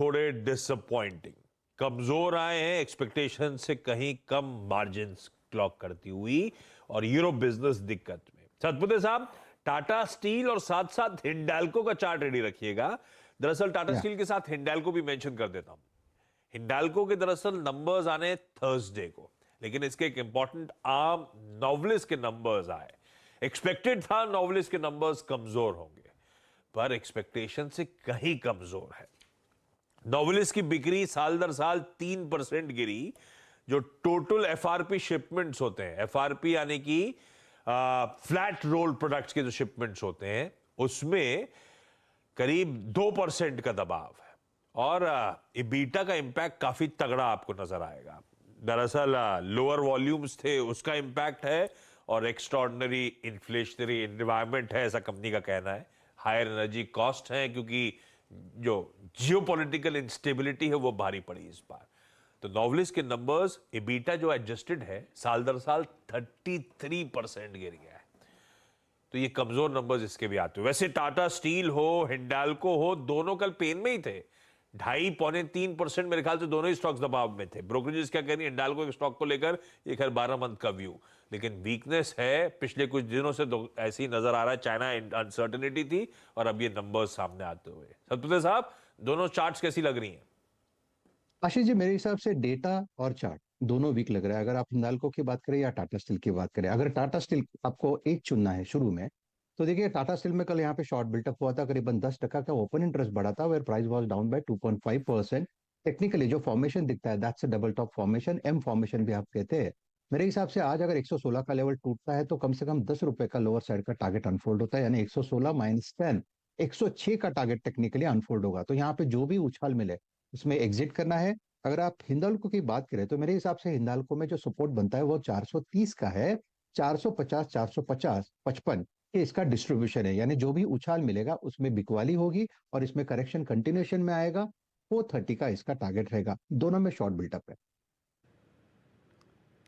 थोड़े डिसअपॉइंटिंग, कमजोर आए हैं, एक्सपेक्टेशन से कहीं कम मार्जिन क्लॉक करती हुई, और यूरोप बिजनेस दिक्कत में। सतपुते साहब, टाटा स्टील और साथ साथ हिंडाल्को का चार्ट रेडी रखिएगा। दरअसल टाटा या स्टील के साथ हिंडाल्को भी मेंशन कर देता हूं। हिंडाल्को के दरअसल नंबर्स आने थर्सडे को, लेकिन इसके एक इंपॉर्टेंट आम नोवलिस के नंबर्स आए। एक्सपेक्टेड था नोवलिस के नंबर्स कमजोर होंगे, पर एक्सपेक्टेशन से कहीं कमजोर है। नोवलिस की बिक्री साल दर साल 3% गिरी। जो टोटल एफआरपी शिपमेंट्स होते हैं, एफआरपी यानी कि फ्लैट रोल प्रोडक्ट्स के जो शिपमेंट्स होते हैं, उसमें करीब 2% का दबाव है, और इबीटा का इंपैक्ट काफी तगड़ा आपको नजर आएगा। दरअसल लोअर वॉल्यूम्स थे, उसका इंपैक्ट है, और एक्स्ट्रॉर्डिनरी इन्फ्लेशनरी एनवायरनमेंट है, ऐसा कंपनी का कहना है। हायर एनर्जी कॉस्ट है, क्योंकि जो जियोपॉलिटिकल इंस्टेबिलिटी है वो भारी पड़ी इस बार। तो नोवलिस के नंबर्स, इबीटा जो एडजस्टेड है, साल दर साल 33% गिर गया है। तो ये कमजोर नंबर्स इसके भी आते हैं। वैसे टाटा स्टील हो, हिंडाल्को हो, दोनों कल पेन में ही थे। 2.5-3% मेरे ख्याल से दोनों ही स्टॉक्स दबाव में थे। ब्रोकरेजेस क्या कह रही है हिंडाल्को के स्टॉक को लेकर, ये खैर 12 मंथ का व्यू, लेकिन वीकनेस है पिछले कुछ दिनों से, तो ऐसे ही नजर आ रहा है। चाइना अनसर्टेनिटी थी, और अब ये नंबर्स सामने आते हुए। सतपुते साहब, दोनों चार्ट्स कैसी लग रही हैं? आशीष जी, मेरे हिसाब से डेटा और चार्ट दोनों वीक लग रहा है। अगर आप हिंदाल्को की बात करें या टाटा स्टील की बात करें, अगर टाटा स्टील आपको एक चुनना है शुरू में, तो देखिए टाटा स्टील में कल यहाँ पे शॉर्ट बिल्टअप हुआ था, करीबन 10% का ओपन इंटरेस्ट बढ़ा था, where price was down by 2.5%। Technically जो फॉर्मेशन दिखता है, that's a double top formation, M formation भी आप कहते हैं। मेरे हिसाब से आज अगर 116 का लेवल टूटता है तो कम से कम 10 रुपए का लोअर साइड का टारगेट अनफोल्ड होता है, यानी 116 माइनस 10, 106 का टारगेट टेक्निकली अनफोल्ड होगा। तो यहाँ पे जो भी उछाल मिले उसमें एग्जिट करना है। अगर आप हिंदाल्को की बात करें तो मेरे हिसाब से हिंदाल्को में जो सपोर्ट बनता है वो 430 का है। 450, 450, 55 ये इसका डिस्ट्रीब्यूशन है, यानी जो भी उछाल मिलेगा उसमें बिकवाली होगी, और इसमें करेक्शन कंटिन्यूएशन में आएगा। 430 का इसका टारगेट रहेगा। दोनों में शॉर्ट बिल्टअप है।